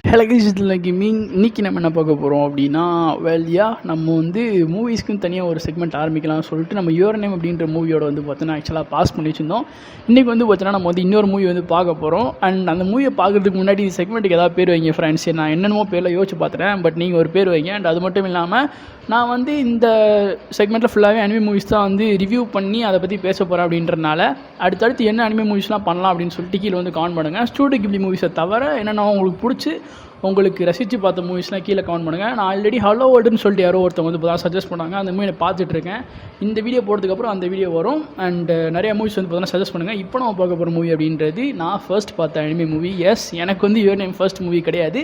ஹலகிஷத்தில் gaming இன்றைக்கி நம்ம என்ன பார்க்க போகிறோம் அப்படின்னா நம்ம வந்து மூவிஸ்க்குன்னு தனியாக ஒரு செக்மெண்ட் ஆரம்பிக்கலாம்னு சொல்லிட்டு நம்ம யுவர் நேம் அப்படின்ற மூவியோட வந்து பார்த்தோன்னா ஆக்சுவலாக பாஸ் பண்ணி வச்சுருந்தோம். இன்றைக்கி வந்து பார்த்தோன்னா நம்ம வந்து இன்னொரு மூவி வந்து பார்க்க போகிறோம். அண்ட் அந்த மூவியை பார்க்குறதுக்கு முன்னாடி இந்த செக்மெண்ட்டுக்கு ஏதாவது பேர் வைங்க ஃப்ரெண்ட்ஸ். நான் என்னென்னமோ பேரில் யோசிச்சு பார்த்துட்டேன், பட் நீங்கள் ஒரு பேர் வைங்க. அண்ட் அது மட்டும் இல்லாமல் நான் வந்து இந்த செக்மெண்ட்டில் ஃபுல்லாகவே அனிமே மூவிஸ் தான் வந்து ரிவ்யூ பண்ணி அதை பற்றி பேச போகிறேன். அப்படின்றனால அடுத்தடுத்து என்ன அனிமே மூவிஸ்லாம் பண்ணலாம் அப்படின்னு சொல்லிட்டு கீழே வந்து கமெண்ட் பண்ணுங்கள். ஸ்டூடியோ கிப்ளி மூவிஸை தவிர என்னென்ன உங்களுக்கு பிடிச்சி உங்களுக்கு ரசித்து பார்த்த மூவிஸ்லாம் கீழே கமெண்ட் பண்ணுங்கள். நான் ஆல்ரெடி ஹலோ வேர்ல்டுன்னு சொல்லிட்டு யாரோ ஒருத்தவங்க வந்து இப்போ தான் சஜஸ்ட் பண்ணாங்க. அந்த மூவி நான் பார்த்துட்ருக்கேன். இந்த வீடியோ போடுறதுக்கப்புறம் அந்த வீடியோ வரும். அண்ட் நிறைய மூவிஸ் வந்து பார்த்தா சஜஸ்ட் பண்ணுங்கள். இப்போ நம்ம பார்க்க போகிற மூவி அப்படின்றது நான் ஃபர்ஸ்ட் பார்த்த அனிமே மூவி. எஸ், எனக்கு வந்து யுவர் நேம் ஃபர்ஸ்ட் மூவி கிடையாது,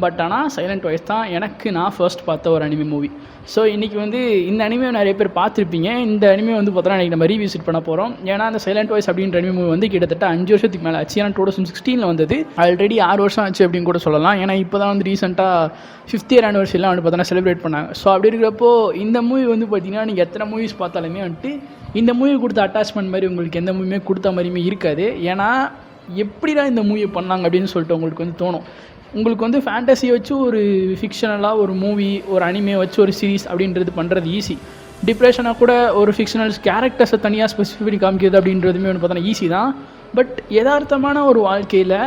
பட் ஆனால் சைலண்ட் வாய்ஸ் தான் எனக்கு நான் ஃபர்ஸ்ட் பார்த்த ஒரு அனிமே மூவி. ஸோ இன்றைக்கி வந்து இந்த அனிமே நிறைய பேர் பார்த்துருப்பீங்க. இந்த அனிமே வந்து பார்த்தோன்னா இன்றைக்கி நம்ம ரீவிசிட் பண்ண போகிறோம். ஏன்னா அந்த சைலண்ட் வாய்ஸ் அப்படின்ற அனிமே மூவி வந்து கிட்டத்தட்ட 5 வருஷத்துக்கு மேலே ஆச்சு. ஏன்னா 2016 வந்தது. ஆல்ரெடி 6 வருஷம் ஆச்சு அப்படின்னு கூட சொல்லலாம். ஏன்னா இப்போ தான் வந்து ரீசெண்டாக 5th இயர் ஆனிவர்சரிலாம் வந்து பார்த்தோன்னா செலிப்ரேட் பண்ணாங்க. ஸோ அப்படி இருக்கிறப்போ இந்த மூவி வந்து பார்த்திங்கன்னா நீங்கள் எத்தனை மூவிஸ் பார்த்தாலுமே வந்துட்டு இந்த மூவி கொடுத்த அட்டாச்மெண்ட் மாதிரி உங்களுக்கு எந்த மூவியுமே கொடுத்த மாதிரியுமே இருக்காது. ஏன்னா எப்படிதான் இந்த மூவியை பண்ணாங்க அப்படின்னு சொல்லிட்டு உங்களுக்கு வந்து தோணும். உங்களுக்கு வந்து ஃபேண்டஸியை வச்சு ஒரு ஃபிக்ஷனலாக ஒரு மூவி, ஒரு அனிமே வச்சு ஒரு சீரீஸ் அப்படின்றது பண்ணுறது ஈஸி. டிப்ரெஷனாக கூட ஒரு ஃபிக்ஷனல் கேரக்டர்ஸை தனியாக ஸ்பெசிஃபை பண்ணி காமிக்கிறது அப்படின்றதுமே வந்து பார்த்தோன்னா ஈஸி தான். பட் யதார்த்தமான ஒரு வாழ்க்கையில்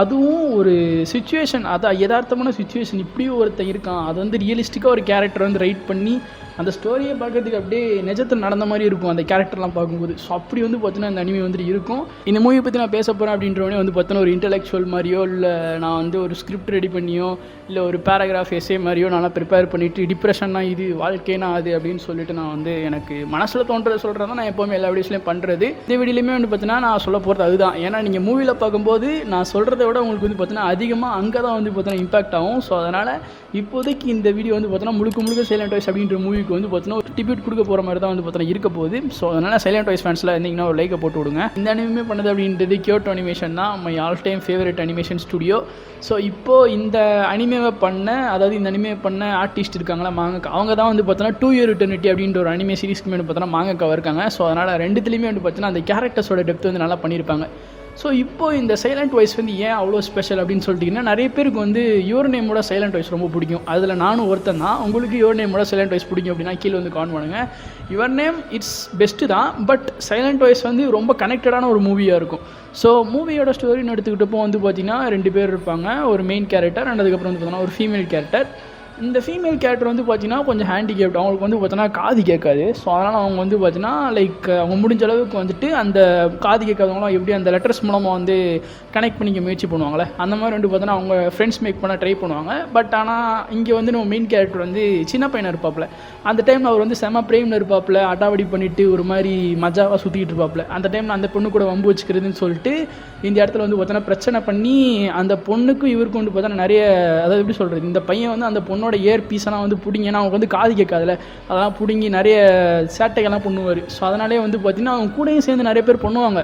அதுவும் ஒரு சுச்சுவேஷன், அதான் யதார்த்தமான சுச்சுவேஷன், இப்படியும் ஒருத்தன் இருக்கான், அது வந்து ரியலிஸ்டிக்காக ஒரு கேரக்டர் வந்து ரைட் பண்ணி அந்த ஸ்டோரியை பார்க்குறதுக்கு அப்படியே நிஜத்தில் நடந்த மாதிரி இருக்கும் அந்த கேரக்டர்லாம் பார்க்கும்போது. ஸோ அப்படி வந்து பார்த்தீங்கன்னா அந்த அனிமே வந்துட்டு இருக்கும். இந்த மூவியை பற்றி நான் பேச போகிறேன் அப்படின்றவனே வந்து பார்த்தோன்னா ஒரு இன்டெலெக்சுவல் மாதிரியோ, இல்லை நான் வந்து ஒரு ஸ்கிரிப்ட் ரெடி பண்ணியோ, இல்லை ஒரு பேராகிராஃப் எஸ்ஸே மாதிரியோ நல்லா ப்ரிப்பேர் பண்ணிவிட்டு டிப்ரெஷன்னா இது, வாழ்க்கைனா அது அப்படின்னு சொல்லிட்டு நான் வந்து எனக்கு மனசில் தோன்றதை சொல்கிறது தான் நான் எப்போவுமே எல்லா வீடியோஸ்லையும் பண்ணுறது. இந்த வீடியோலையுமே வந்து பார்த்தீங்கன்னா நான் சொல்ல போகிறது அதுதான். ஏன்னா நீங்கள் மூவியில் பார்க்கும்போது நான் சொல்கிறத விட உங்களுக்கு வந்து பார்த்தீங்கன்னா அதிகமாக அங்கே தான் வந்து பார்த்தீங்கன்னா இம்பாக்ட் ஆகும். ஸோ அதனால் இப்போதைக்கு இந்த வீடியோ வந்து பார்த்தீங்கன்னா முழுக்க சைலண்ட் வாய்ஸ் அப்படின்ற மூவிக்கு வந்து பார்த்தீங்கன்னா ஒரு டிபியூட் கொடுக்க போகிற மாதிரி தான் வந்து பார்த்தீங்கன்னா இருக்க போகுது. ஸோ அதனால் சைலண்ட் வாய்ஸ் ஃபேன்ஸில் இருந்தீங்கன்னா ஒரு லைக்கை போட்டு விடுங்க. இந்த அனிமே பண்ணது அப்படின்றது கியோட்டோ அனிமேஷன் தான், my all time favourite animation studio. So இப்போது இந்த அனிமேவை பண்ண, அதாவது இந்த அனிமே பண்ண ஆர்டிஸ்ட் இருக்காங்களா மாங்கக்கா, அவங்க தான் வந்து பார்த்தோன்னா 2 Year Eternity அப்படின்ற ஒரு அனிமே சீரிஸ்க்கு வந்து பார்த்தோன்னா மாங்கக்கா இருக்காங்க. ஸோ அதனால் ரெண்டுத்துலேயுமே வந்து பார்த்தீங்கன்னா அந்த கேரக்டர்ஸோட டெப்த் வந்து நல்லா பண்ணியிருப்பாங்க. ஸோ இப்போது இந்த சைலண்ட் வாய்ஸ் வந்து ஏன் அவ்வளோ ஸ்பெஷல் அப்படின்னு சொல்லிட்டிங்கன்னா, நிறைய பேருக்கு வந்து யுவர் நேமோட சைலண்ட் வாய்ஸ் ரொம்ப பிடிக்கும். அதில் நானும் ஒருத்தன் தான். உங்களுக்கு யுவர் நேமோட சைலண்ட் வாய்ஸ் பிடிக்கும் அப்படின்னா கீழே வந்து கமெண்ட் பண்ணுங்கள். யுவர் நேம் இட்ஸ் பெஸ்ட்டு தான், பட் சைலண்ட் வாய்ஸ் வந்து ரொம்ப கனெக்டடான ஒரு மூவியாக இருக்கும். ஸோ மூவியோட ஸ்டோரின்னு எடுத்துக்கிட்டப்போ வந்து பார்த்திங்கன்னா 2 பேர் இருப்பாங்க. ஒரு மெயின் கேரக்டர் அண்ட் அதுக்கப்புறம் வந்து பார்த்தீங்கன்னா ஒரு ஃபீமேல் கேரக்டர். இந்த ஃபீமேல் கேரக்டர் வந்து பார்த்தீங்கன்னா கொஞ்சம் ஹேண்டிகேப்ட், அவங்களுக்கு வந்து பார்த்தீங்கன்னா காது கேட்காது. ஸோ அதனால் அவங்க வந்து பார்த்தீங்கன்னா அவங்க முடிஞ்ச அளவுக்கு வந்துட்டு அந்த காது கேட்காதவங்களாம் எப்படி அந்த லெட்டர்ஸ் மூலமாக வந்து கனெக்ட் பண்ணிக்க முயற்சி பண்ணுவாங்களே, அந்த மாதிரி வந்து பார்த்தீங்கன்னா அவங்க ஃப்ரெண்ட்ஸ் மேக் பண்ண ட்ரை பண்ணுவாங்க. பட் ஆனால் இங்கே வந்து நம்ம மெயின் கேரக்டர் வந்து சின்ன பையனாக இருப்பாப்புல. அந்த டைமில் அவர் வந்து செம பிரேமில் இருப்பாப்புல, அடாவடி பண்ணிவிட்டு ஒரு மாதிரி மஜாவாக சுற்றிக்கிட்டு இருப்பாப்புல. அந்த டைமில் அந்த பொண்ணு கூட வம்பு வச்சுக்கிறதுன்னு சொல்லிட்டு இந்த இடத்துல வந்து பார்த்தீங்கன்னா பிரச்சனை பண்ணி அந்த பொண்ணுக்கும் இவருக்கும் வந்து பார்த்தோன்னா நிறைய, அதாவது எப்படி சொல்கிறது, இந்த பையன் வந்து அந்த பொண்ணோட இயர் பீஸெல்லாம் வந்து பிடிங்கி, ஏன்னா அவங்க வந்து காது கேட்காதுல, அதெல்லாம் பிடுங்கி நிறைய சேட்டைகள்லாம் பண்ணுவார். ஸோ அதனாலே வந்து பார்த்திங்கன்னா அவங்க கூடயும் சேர்ந்து நிறைய பேர் பண்ணுவாங்க.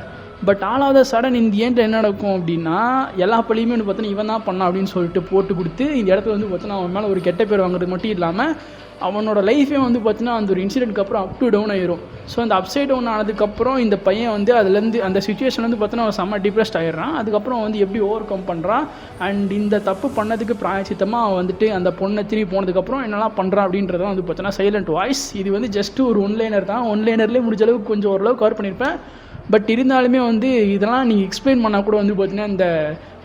But all of the sudden இந்த ஏன்ட்டு என்ன நடக்கும் அப்படின்னா, எல்லா பள்ளியுமே வந்து பார்த்தீங்கன்னா இவன் தான் பண்ணான் அப்படின்னு சொல்லிட்டு போட்டு கொடுத்து இந்த இடத்துல வந்து பார்த்தீங்கன்னா அவன் மேலே ஒரு கெட்ட பேர் வாங்குறது மட்டும் இல்லாமல் அவனோட லைஃபே வந்து பார்த்தீங்கன்னா அந்த ஒரு இன்சிடென்ட்க்கு அப்புறம் அப் டு டவுன் ஆயிரும். ஸோ அந்த அப்சைட் டவுன் ஆனதுக்கப்புறம் இந்த பையன் வந்து அதுலேருந்து அந்த சுச்சுவேஷன் வந்து பார்த்தீங்கன்னா அவன் செம்ம டிப்ரெஸ்ட் ஆகிடுறான். அதுக்கப்புறம் வந்து எப்படி ஓவர் கம் பண்ணுறான், அண்ட் இந்த தப்பு பண்ணதுக்கு பிராயச்சித்தமாக அவன் வந்துட்டு அந்த பொண்ணை திரும்பி போனதுக்கப்புறம் என்னெல்லாம் பண்ணுறான் அப்படின்றதான் வந்து பார்த்தீங்கன்னா சைலண்ட் வாய்ஸ். இது வந்து ஜஸ்ட்டு ஒரு ஒன்லைனர் தான். ஒன்லைனர்லேயே முடிஞ்ச அளவுக்கு கொஞ்சம் ஓரளவு கவர் பண்ணியிருப்பேன். பட் இருந்தாலுமே வந்து இதெல்லாம் நீங்கள் எக்ஸ்பிளைன் பண்ணால் கூட வந்து பார்த்தீங்கன்னா இந்த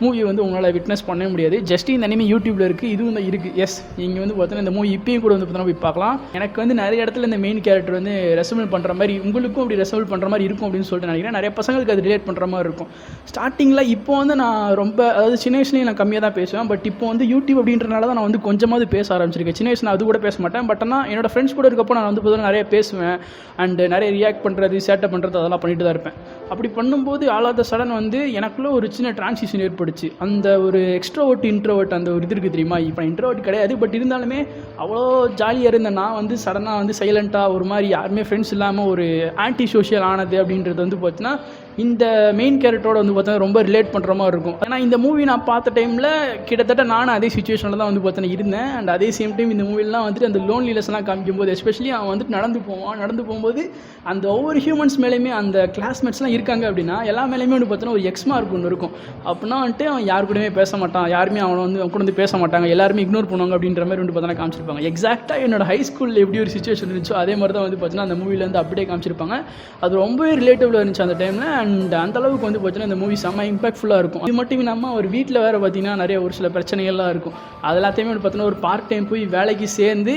மூவி வந்து உங்களால் விட்னஸ் பண்ண முடியாது. ஜஸ்ட் இந்த அனிமே யூடியூப்பில் இருக்குது, இதுவும் தான் இருக்குது. எஸ், இங்கே வந்து பார்த்தீங்கன்னா இந்த மூவி இப்பயும் கூட வந்து பார்த்தீங்கன்னா போய் பார்க்கலாம். எனக்கு வந்து நிறைய இடத்துல இந்த மெயின் கேரக்டர் வந்து ரெசபிள் பண்ணுற மாதிரி, உங்களுக்கும் அப்படி ரெசபிள் பண்ணுற மாதிரி இருக்கும் அப்படின்னு சொல்லிட்டு நினைக்கிறேன். நிறைய பசங்களுக்கு அது ரிலேட் பண்ணுற மாதிரி இருக்கும். ஸ்டார்டிங்கில் இப்போ வந்து நான் ரொம்ப, அதாவது சின்ன வயசுலேயும் நான் கம்மியாக தான் பேசுவேன். பட் இப்போ வந்து யூடியூப் அப்படின்றனால தான் நான் வந்து கொஞ்சமாவது பேச ஆரம்பிச்சிருக்கேன். சின்ன வயசில் அது கூட பேச மாட்டேன். பட் ஆனால் என்னோடய ஃப்ரெண்ட்ஸ் கூட இருக்கப்போ நான் வந்து பார்த்தீங்கன்னா நிறைய பேசுவேன் அண்ட் நிறைய ரியாக்ட் பண்ணுறது, சேட்டை பண்ணுறது அதெல்லாம் பண்ணிட்டு தான் இருப்பேன். அப்படி பண்ணும்போது ஆல் ஆஃப் த சடன் வந்து எனக்குள்ளே ஒரு சின்ன டிரான்சிஷன் ஏற்படுச்சு. அந்த ஒரு எக்ஸ்ட்ரோவர்ட் இன்ட்ரோவர்ட் அந்த ஒரு இது இருக்குது தெரியுமா. இப்போ இன்ட்ரோவர்ட் கிடையாது, பட் இருந்தாலுமே அவ்வளோ ஜாலியாக இருந்தேன். நான் வந்து சடனாக வந்து சைலண்ட்டாக ஒரு மாதிரி யாருமே ஃப்ரெண்ட்ஸ் இல்லாமல் ஒரு ஆன்டி சோஷியல் ஆனது அப்படின்றது வந்து பார்த்தீங்கன்னா இந்த மெயின் கேரக்டரோட வந்து பார்த்தீங்கன்னா ரொம்ப ரிலேட் பண்ணுற மாதிரி இருக்கும். ஏன்னா இந்த மூவி நான் பார்த்த டைமில் கிட்டத்தட்ட நானும் அதே சுச்சுவேஷனில் தான் வந்து பார்த்தீங்கன்னா இருந்தேன். அண்ட் அதே சேம் டைம் இந்த மூவிலாம் வந்துட்டு அந்த லோன்லினஸ்லாம் காமிக்கும்போது, எஸ்பெஷலி அவன் வந்துட்டு நடந்து போகும்போது அந்த ஒவ்வொரு ஹியூமன்ஸ் மேலேயுமே அந்த கிளாஸ்மேட்ஸ்லாம் இருக்காங்க அப்படின்னா எல்லா மேலேயுமே வந்து பார்த்தீங்கன்னா ஒரு எக்ஸ் மார்க் ஒன்று இருக்கும். அப்படின்னா வந்துட்டு அவன் யார் கூடவே பேச மாட்டான், யாருமே அவனை வந்து அவன் கூட வந்து பேச மாட்டாங்க, எல்லாருமே இக்னோர் பண்ணுவாங்க அப்படின்ற மாதிரி வந்து பார்த்தீங்கன்னா காமிச்சிருப்பாங்க. எக்ஸாக்டாக என்னோட ஹை ஸ்கூலில் எப்படி ஒரு சுச்சுவேஷன் இருந்துச்சோ அதே மாதிரி தான் வந்து பார்த்தீங்கன்னா அந்த மூவியில் வந்து அப்படியே காமிச்சிருப்பாங்க. அது ரொம்பவே ரிலேட்டிவ்ல இருந்துச்சு அந்த டைமில். அண்ட் அந்த அளவுக்கு வந்து பார்த்தீங்கன்னா இந்த மூவி செம்ம இம்பாக்ட்ஃபுல்லாக இருக்கும். இது மட்டும் இல்லாமல் ஒரு வீட்டில் வேறு பார்த்தீங்கன்னா நிறைய ஒரு சில பிரச்சனைகள்லாம் இருக்கும். அது எல்லாத்தையுமே வந்து பார்த்தீங்கன்னா ஒரு பார்ட் டைம் போய் வேலைக்கு சேர்ந்து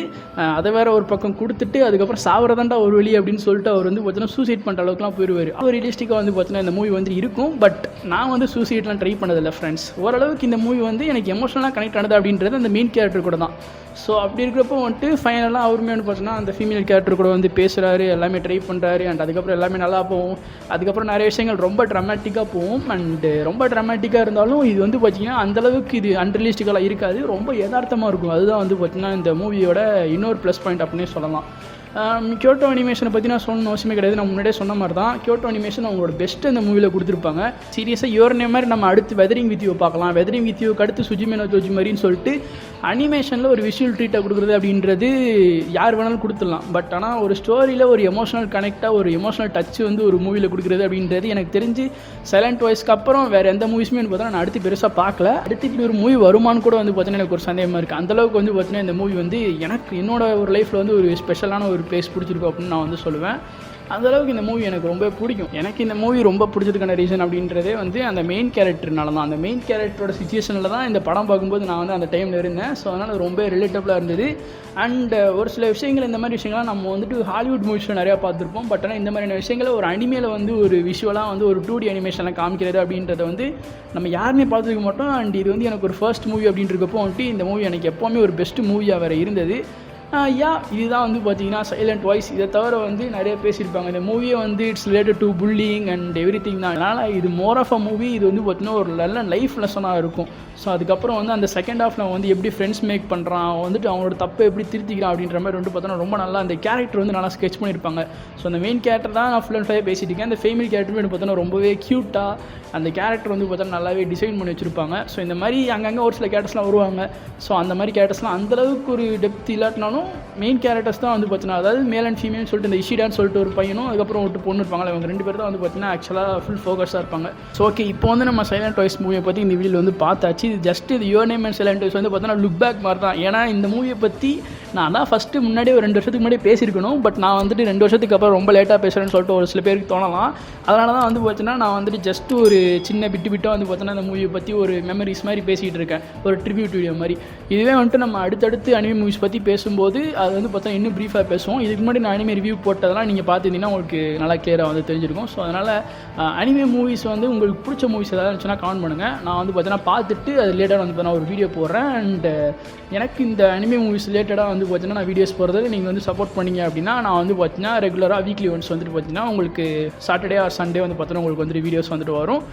அதை வேற ஒரு பக்கம் கொடுத்துட்டு அதுக்கப்புறம் சாவரதாண்டா ஒரு வழி அப்படின்னு சொல்லிட்டு அவர் வந்து பார்த்தீங்கன்னா சூசைட் பண்ணுற அளவுக்குலாம் போயிடுவார். அவர் ரியலிஸ்டிக்காக வந்து பார்த்தீங்கன்னா இந்த மூவி வந்து இருக்கும். பட் நான் வந்து சூசைட்லாம் ட்ரை பண்ணதில்லை ஃப்ரெண்ட்ஸ். ஓரளவுக்கு இந்த மூவி வந்து எனக்கு எமோஷனலாக கனெக்ட் ஆனது அப்படின்றது அந்த மெயின் கேரக்டர் கூட தான். ஸோ அப்படி இருக்கிறப்போ வந்துட்டு ஃபைனலாக அவருமே வந்து பார்த்தீங்கன்னா அந்த ஃபீமேல் கேரக்டர் கூட வந்து பேசுகிறாரு, எல்லாமே ட்ரை பண்ணுறாரு. அண்ட் அதுக்கப்புறம் எல்லாமே நல்லா போகும். அதுக்கப்புறம் நிறைய விஷயங்கள் ரொம்ப ட்ராமேட்டிக்காக போகும். அண்டு ரொம்ப ட்ராமேட்டிக்காக இருந்தாலும் இது வந்து பார்த்திங்கன்னா அந்தளவுக்கு இது அன்ரியலிஸ்டிக்கலாக இருக்காது, ரொம்ப யதார்த்தமாக இருக்கும். அதுதான் வந்து பார்த்திங்கன்னா இந்த மூவியோட இன்னொரு ப்ளஸ் பாயிண்ட் அப்படின்னே சொல்லலாம். கியோட்டோ அனிமேஷனை பற்றி நான் சொல்லணும் அவசியமே கிடையாது. நான் முன்னாடியே சொன்ன மாதிரி தான் கியோட்டோ அனிமேஷன் அவங்களோட பெஸ்ட்டு இந்த மூவியில் கொடுத்துருப்பாங்க. சீரியஸாக யுவர் நேம் மாதிரி நம்ம அடுத்து வெதரிங் வித் யூ பார்க்கலாம். வெதரிங் வித் யூக்கு அடுத்து சுஜிமே நோ ஜோஜி மாதிரின்னு சொல்லிட்டு அனிமேஷனில் ஒரு விஷுவல் ட்ரீட்டாக கொடுக்குறது அப்படின்றது யார் வேணாலும் கொடுத்துடலாம். பட் ஆனால் ஒரு ஸ்டோரியில் ஒரு எமோஷனல் கனெக்டாக ஒரு எமோஷனல் டச் வந்து ஒரு மூவியில் கொடுக்குறது அப்படின்றது எனக்கு தெரிஞ்சு சைலண்ட் வாய்ஸ்க்கு அப்புறம் வேறு எந்த மூவிஸுமே வந்து பார்த்தீங்கன்னா நான் அடுத்து பெருசாக பார்க்கல. அடுத்து இப்படி ஒரு மூவி வருமானு கூட வந்து பார்த்தீங்கன்னா எனக்கு ஒரு சந்தேகமாக இருக்குது. அந்தளவுக்கு வந்து பார்த்தீங்கன்னா இந்த மூவி வந்து எனக்கு என்னோட ஒரு லைஃப்பில் வந்து ஒரு ஸ்பெஷலான ஒரு பிளேஸ் பிடிச்சிருக்கும் அப்படின்னு நான் வந்து சொல்லுவேன். அந்தளவுக்கு இந்த மூவி எனக்கு ரொம்ப பிடிக்கும். எனக்கு இந்த மூவி ரொம்ப பிடிச்சதுக்கான ரீசன் அப்படின்றதே வந்து அந்த மெயின் கேரக்டர்னால தான். அந்த மெயின் கேரக்டரோட சிச்சுவேஷனில் தான் இந்த படம் பார்க்கும்போது நான் வந்து அந்த டைமில் இருந்தேன். ஸோ அதனால் ரொம்ப ரிலேட்டபுளாக இருந்தது. அண்ட் ஒரு சில விஷயங்கள் இந்த மாதிரி விஷயங்கள்லாம் நம்ம வந்துட்டு ஹாலிவுட் மூவிஸில் நிறையா பார்த்துருப்போம். பட் ஆனால் இந்த மாதிரியான விஷயங்களை ஒரு அனிமேல வந்து ஒரு விஷுவலாக வந்து ஒரு 2D அனிமேஷனில் காமிக்கிறது அப்படின்றத வந்து நம்ம யாருமே பார்த்துக்க மாட்டோம். அண்ட் இது வந்து எனக்கு ஒரு ஃபர்ஸ்ட் மூவி அப்படின்றப்போ வந்துட்டு இந்த மூவி எனக்கு எப்போவுமே ஒரு பெஸ்ட் மூவியாக வேறு இருந்தது. இதுதான் வந்து பார்த்தீங்கன்னா சைலண்ட் வாய்ஸ். இதை தவிர வந்து நிறைய பேசியிருப்பாங்க. இந்த மூவியை வந்து it's related to bullying and everything தான். அதனால் இது மோர் ஆஃப் அ மூவி. இது வந்து பார்த்தீங்கன்னா ஒரு நல்ல லைஃப் லெசனாக இருக்கும். ஸோ அதுக்கப்புறம் வந்து அந்த செகண்ட் ஹாஃபில் வந்து எப்படி ஃப்ரெண்ட்ஸ் மேக் பண்ணுறான், வந்துட்டு அவனோட தப்பை எப்படி திருத்திக்கிறான் அப்படின்ற மாதிரி வந்து பார்த்தோன்னா ரொம்ப நல்லா அந்த கேரக்டர் வந்து நல்லா ஸ்கெச் பண்ணியிருப்பாங்க. ஸோ அந்த மெயின் கேரக்டர் தான் நான் ஃபுல் அண்ட் ஃபுல்லாக பேசிட்டு இருக்கேன். அந்த ஃபீமேல் கேரக்டருமே வந்து பார்த்தோன்னா ரொம்பவே க்யூட்டாக அந்த கேரக்டர் வந்து பார்த்தோன்னா நல்லாவே டிசைன் பண்ணி வச்சுருப்பாங்க. ஸோ இந்த மாதிரி அங்கங்கே ஒரு சில கேரக்டர்ஸ்லாம் வருவாங்க. ஸோ அந்த மாதிரி கேரக்டர்ஸ்லாம் அந்தளவுக்கு ஒரு டெப்த் இல்லாட்டினாலும் மெயின் கேரக்டர்ஸ் தான் வந்து பார்த்தீங்கன்னா, அதாவது மேல் அண்ட் ஃபீமேல் சொல்லிட்டு இந்த இஷிடான்னு சொல்லிட்டு ஒரு பையனும் அதுக்கப்புறம் ஒரு பொண்ணு இருப்பாங்களா, இவங்க 2 பேர் தான் வந்து பார்த்தீங்கன்னா ஆக்சுவலாக ஃபுல் ஃபோக்கஸாக இருப்பாங்க. ஸோ ஓகே, இப்போ வந்து நம்ம சைலண்ட் வாய்ஸ் மூவியை பற்றி இந்த வீடியோவில் வந்து பார்த்தாச்சு. இது ஜஸ்ட் இது your name and silent voice வந்து பார்த்தீங்கன்னா லுக் பேக் மாதிரி தான். ஏன்னா இந்த மூவியை பற்றி நான் தான் ஃபஸ்ட்டு முன்னாடியே ஒரு 2 வருஷத்துக்கு முன்னாடியே பேசியிருக்கணும். பட் நான் வந்துட்டு 2 வருஷத்துக்கு அப்புறம் ரொம்ப லேட்டாக பேசுகிறேன்னு சொல்லிட்டு ஒரு சில பேருக்கு தோணலாம். அதனால தான் வந்து பார்த்தீங்கன்னா நான் வந்துட்டு ஜஸ்ட் ஒரு சின்ன பிட்டாக வந்து பார்த்தீங்கன்னா இந்த மூவியை பற்றி ஒரு மெமரிஸ் மாதிரி பேசிகிட்டு இருக்கேன், ஒரு ட்ரிபியூட் வீடியோ மாதிரி. இதுவே வந்துட்டு நம்ம அடுத்தடுத்து அனிமே மூவிஸ் பற்றி பேசும்போது அது வந்து பார்த்தா இன்னும் ப்ரீஃபாக பேசுவோம். இதுக்கு முன்னாடி நான் அனிமே ரிவ்யூ போட்டதெல்லாம் நீங்கள் பார்த்துருந்தீங்கன்னா உங்களுக்கு நல்லா கிளியராக வந்து தெரிஞ்சிருக்கும். ஸோ அதனால் அனிமே மூவிஸ் வந்து உங்களுக்கு பிடிச்ச மூவிஸ் ஏதாவது இருந்துச்சுன்னா கமெண்ட் பண்ணுங்கள். நான் வந்து பார்த்தீங்கன்னா பார்த்துட்டு அது ரிலேட்டடாக வந்து நான் ஒரு வீடியோ போடுறேன். அண்ட் எனக்கு இந்த அனிமே மூவிஸ் ரிலேட்டடாக வந்து பார்த்தீங்கன்னா நான் வீடியோஸ் போடுறது நீங்கள் வந்து சப்போர்ட் பண்ணிங்க அப்படின்னா நான் வந்து பார்த்தீங்கன்னா ரெகுலராக வீக்லி ஒன்ஸ் வந்துட்டு பார்த்தீங்கன்னா உங்களுக்கு சாட்டர்டே ஆர் சண்டே வந்து பார்த்தீங்கன்னா உங்களுக்கு வந்துட்டு வீடியோஸ் வந்துட்டு வரும்.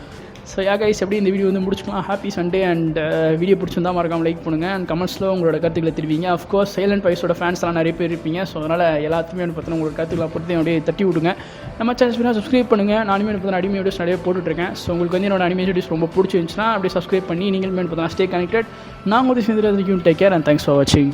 ஸோ கைஸ் எப்படி இந்த வீடியோ வந்து முடிச்சுக்கலாம். Happy Sunday. அண்ட் வீடியோ பிடிச்சிருந்தா மறக்காமல் லைக் பண்ணுங்கள். அண்ட் கமெண்ட்ஸில் உங்களோட கருத்துக்களை தெரிவிங்க. அஃப்கோர்ஸ் சைலண்ட் வாய்ஸோட ஃபேன்ஸ்லாம் நிறைய பேர் இருப்பீங்க. ஸோ அதனால் எல்லாத்துமே வந்து பார்த்தீங்கன்னா உங்களோட கருத்துக்களை பொறுத்து அப்படியே தட்டி விடுங்க. நம்ம சேனல் சப்ஸ்கிரைப் பண்ணுங்கள். நானுமே பார்த்தீங்கன்னா அனிமே வீடியோஸ் நிறைய போட்டுட்ருக்கேன். ஸோ உங்களுக்கு வந்து என்னோட அனிமே வீடியோஸ் ரொம்ப பிடிச்சிருந்துச்சுன்னா அப்படியே சப்ஸ்கிரைப் பண்ணி நீங்களுமே பார்த்தீங்கன்னா ஸ்டே கனெக்டட். நான் உங்களுக்கு சேர்ந்து take care and thanks for வாட்சிங்.